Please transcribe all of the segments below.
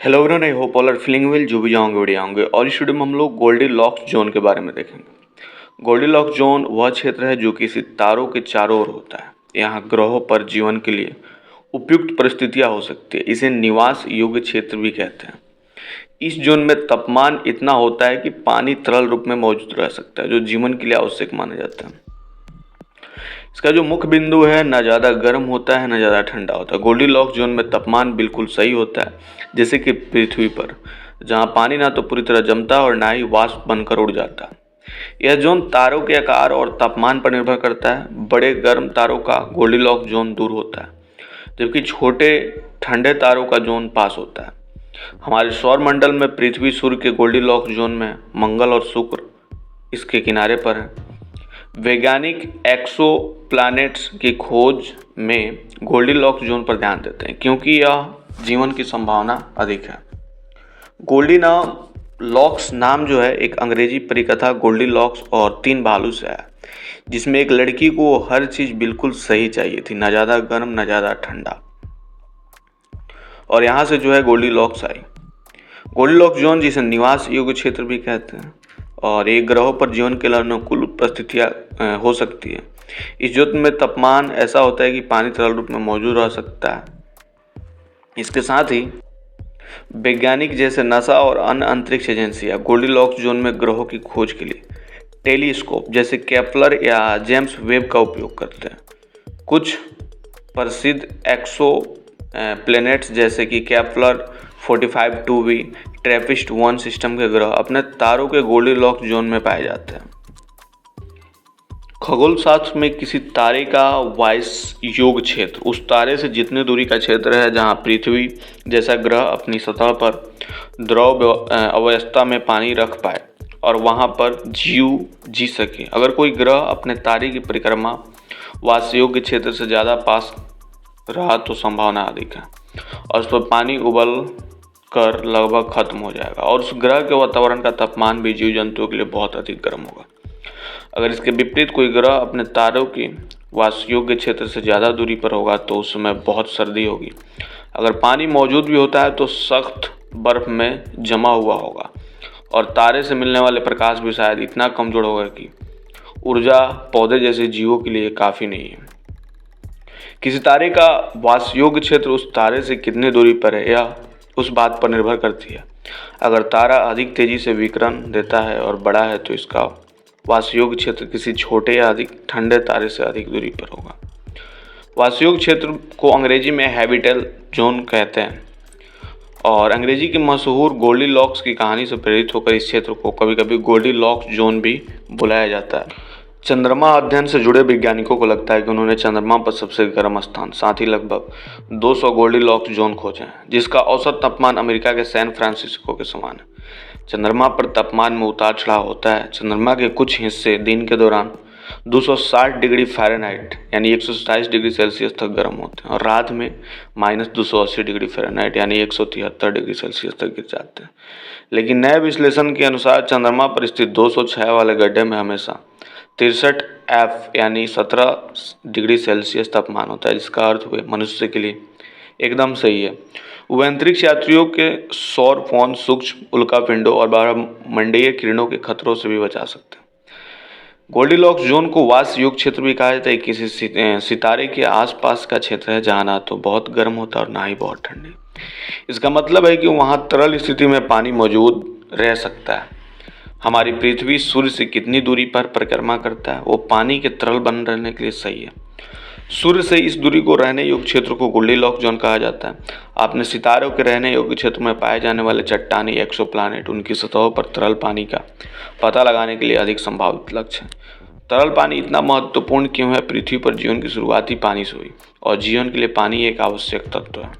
Hello everyone, I hope all are feeling well. जो भी जाओगे बढ़िया होंगे। और इस वीडियो में हम लोग गोल्डीलॉक्स जोन के बारे में देखेंगे। गोल्डीलॉक्स जोन वह क्षेत्र है जो कि सितारों के चारों ओर होता है। यहाँ ग्रहों पर जीवन के लिए उपयुक्त परिस्थितियां हो सकती है। इसे निवास योग्य क्षेत्र भी कहते हैं। इस जोन में तापमान इतना होता है कि पानी तरल रूप में मौजूद रह सकता है, जो जीवन के लिए आवश्यक माना जाता है। इसका जो मुख्य बिंदु है, ना ज़्यादा गर्म होता है ना ज़्यादा ठंडा होता है। गोल्डीलॉक्स जोन में तापमान बिल्कुल सही होता है, जैसे कि पृथ्वी पर, जहाँ पानी ना तो पूरी तरह जमता है और ना ही वाष्प बनकर उड़ जाता है। यह जोन तारों के आकार और तापमान पर निर्भर करता है। बड़े गर्म तारों का गोल्डीलॉक्स जोन दूर होता है, जबकि छोटे ठंडे तारों का जोन पास होता है। हमारे सौर मंडल में पृथ्वी सूर्य के गोल्डीलॉक्स जोन में, मंगल और शुक्र इसके किनारे पर है। वैज्ञानिक एक्सो प्लैनेट्स की खोज में गोल्डीलॉक्स जोन पर ध्यान देते हैं, क्योंकि यह जीवन की संभावना अधिक है। गोल्डीलॉक्स नाम जो है एक अंग्रेजी परिकथा गोल्डीलॉक्स और तीन भालू से आया, जिसमें एक लड़की को हर चीज बिल्कुल सही चाहिए थी, ना ज़्यादा गर्म ना ज़्यादा ठंडा। और यहाँ से जो है गोल्डीलॉक्स आई। गोल्डीलॉक्स जोन, जिसे निवास योग्य क्षेत्र भी कहते हैं, और एक ग्रहों पर जीवन के लिए अनुकूल परिस्थितियाँ हो सकती है। इस जोन में तापमान ऐसा होता है कि पानी तरल रूप में मौजूद रह सकता है। इसके साथ ही वैज्ञानिक जैसे नासा और अन्य अंतरिक्ष एजेंसियां गोल्डीलॉक्स जोन में ग्रहों की खोज के लिए टेलीस्कोप जैसे केपलर या जेम्स वेब का उपयोग करते हैं। कुछ प्रसिद्ध एक्सो प्लैनेट्स जैसे कि केपलर 45-2b, ट्रैपिस्ट 1 सिस्टम के ग्रह अपने तारों के गोल्डीलॉक्स जोन में पाए जाते हैं। खगोल शास्त्र में किसी तारे का वायस योग क्षेत्र उस तारे से जितनी दूरी का क्षेत्र है जहां पृथ्वी जैसा ग्रह अपनी सतह पर द्रव अवस्था में पानी रख पाए और वहां पर जीव जी सके। अगर कोई ग्रह अपने तारे की परिक्रमा वास योग्य क्षेत्र से ज़्यादा पास रहा तो संभावना अधिक है और उस पर पानी उबल कर लगभग खत्म हो जाएगा और उस ग्रह के वातावरण का तापमान भी जीव जंतुओं के लिए बहुत अधिक गर्म होगा। अगर इसके विपरीत कोई ग्रह अपने तारों की वास योग्य क्षेत्र से ज़्यादा दूरी पर होगा तो उस समय बहुत सर्दी होगी। अगर पानी मौजूद भी होता है तो सख्त बर्फ में जमा हुआ होगा और तारे से मिलने वाले प्रकाश भी शायद इतना कमज़ोर होगा कि ऊर्जा पौधे जैसे जीवों के लिए काफ़ी नहीं है। किसी तारे का वास योग्य क्षेत्र उस तारे से कितनी दूरी पर है यह उस बात पर निर्भर करती है। अगर तारा अधिक तेजी से विकिरण देता है और बड़ा है तो इसका वासयोग्य क्षेत्र किसी छोटे या अधिक ठंडे तारे से अधिक दूरी पर होगा। वासयोग्य क्षेत्र को अंग्रेजी में हैबिटेल जोन कहते हैं और अंग्रेजी की मशहूर गोल्डीलॉक्स की कहानी से प्रेरित होकर इस क्षेत्र को कभी कभी गोल्डीलॉक्स जोन भी बुलाया जाता है। चंद्रमा अध्ययन से जुड़े वैज्ञानिकों को लगता है कि उन्होंने चंद्रमा पर सबसे गर्म स्थान, साथ ही लगभग 200 गोल्डीलॉक्स जोन खोजे हैं, जिसका औसत तापमान अमेरिका के सैन फ्रांसिस्को के समान है। चंद्रमा पर तापमान में उतार चढ़ाव होता है। चंद्रमा के कुछ हिस्से दिन के दौरान 260 डिग्री फ़ारेनहाइट यानी 127 डिग्री सेल्सियस तक गर्म होते हैं और रात में -280 डिग्री फ़ारेनहाइट यानी 173 डिग्री सेल्सियस तक गिर जाते हैं। लेकिन नए विश्लेषण के अनुसार चंद्रमा पर स्थित 206 वाले गड्ढे में हमेशा 63 यानी 17 डिग्री सेल्सियस तापमान होता है, जिसका अर्थ हुए मनुष्य के लिए एकदम सही है। वे अंतरिक्ष यात्रियों के सौर फोन, सूक्ष्म उल्कापिंडों और बारहमंडलीय किरणों के खतरों से भी बचा सकते हैं। गोल्डीलॉक्स जोन को वास योग्य क्षेत्र भी कहा जाता है। किसी सितारे के आसपास का क्षेत्र है जहाँ ना तो बहुत गर्म होता और ना ही बहुत ठंडी। इसका मतलब है कि वहाँ तरल स्थिति में पानी मौजूद रह सकता है। हमारी पृथ्वी सूर्य से कितनी दूरी पर परिक्रमा करता है वो पानी के तरल बन रहने के लिए सही है। सूर्य से इस दूरी को रहने योग्य क्षेत्र को गोल्डीलॉक्स जोन कहा जाता है। आपने सितारों के रहने योग्य क्षेत्र में पाए जाने वाले चट्टानी एक्सोप्लैनेट उनकी सतहों पर तरल पानी का पता लगाने के लिए अधिक संभावित लक्ष्य है। तरल पानी इतना महत्वपूर्ण क्यों है? पृथ्वी पर जीवन की शुरुआती पानी से हुई और जीवन के लिए पानी एक आवश्यक तत्व है,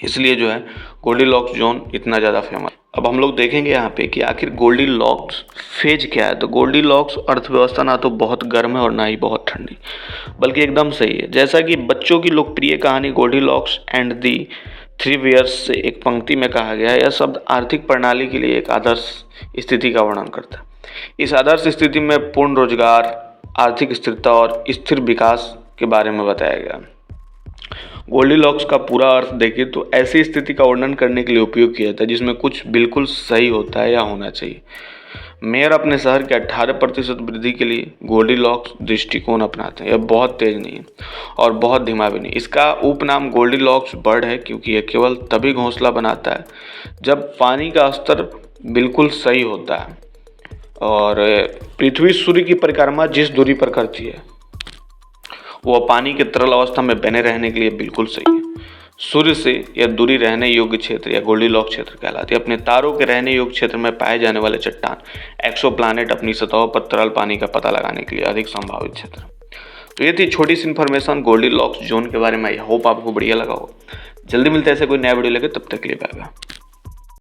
इसलिए जो है गोल्डीलॉक्स जोन इतना ज़्यादा फेमस। अब हम लोग देखेंगे यहाँ पे कि आखिर गोल्डीलॉक्स फेज क्या है। तो गोल्डीलॉक्स अर्थव्यवस्था ना तो बहुत गर्म है और ना ही बहुत ठंडी, बल्कि एकदम सही है। जैसा कि बच्चों की लोकप्रिय कहानी Goldilocks and the three bears से एक पंक्ति में कहा गया है, यह शब्द आर्थिक प्रणाली के लिए एक आदर्श स्थिति का वर्णन करता है। इस आदर्श स्थिति में पूर्ण रोजगार, आर्थिक स्थिरता और स्थिर विकास के बारे में बताया गया। गोल्डीलॉक्स का पूरा अर्थ देखें तो ऐसी स्थिति का वर्णन करने के लिए उपयोग किया जाता है जिसमें कुछ बिल्कुल सही होता है या होना चाहिए। मेयर अपने शहर के 18% वृद्धि के लिए गोल्डीलॉक्स दृष्टिकोण अपनाते हैं। यह बहुत तेज नहीं है और बहुत धीमा भी नहीं। इसका उपनाम गोल्डीलॉक्स बर्ड है क्योंकि यह केवल तभी घोंसला बनाता है जब पानी का स्तर बिल्कुल सही होता है। और पृथ्वी सूर्य की परिक्रमा जिस दूरी पर करती है वह पानी के तरल अवस्था में बने रहने के लिए बिल्कुल सही है। सूर्य से यह दूरी रहने योग्य क्षेत्र या गोल्डीलॉक्स क्षेत्र कहलाती है। अपने तारों के रहने योग्य क्षेत्र में पाए जाने वाले चट्टान एक्सोप्लैनेट अपनी सतहों पर तरल पानी का पता लगाने के लिए अधिक संभावित क्षेत्र। तो ये थी छोटी सी इन्फॉर्मेशन गोल्डीलॉक्स जोन के बारे में। आई होप आपको बढ़िया लगा हो। जल्दी मिलते हैं ऐसे कोई नया वीडियो लेकर, तब तक के लिए बाय बाय।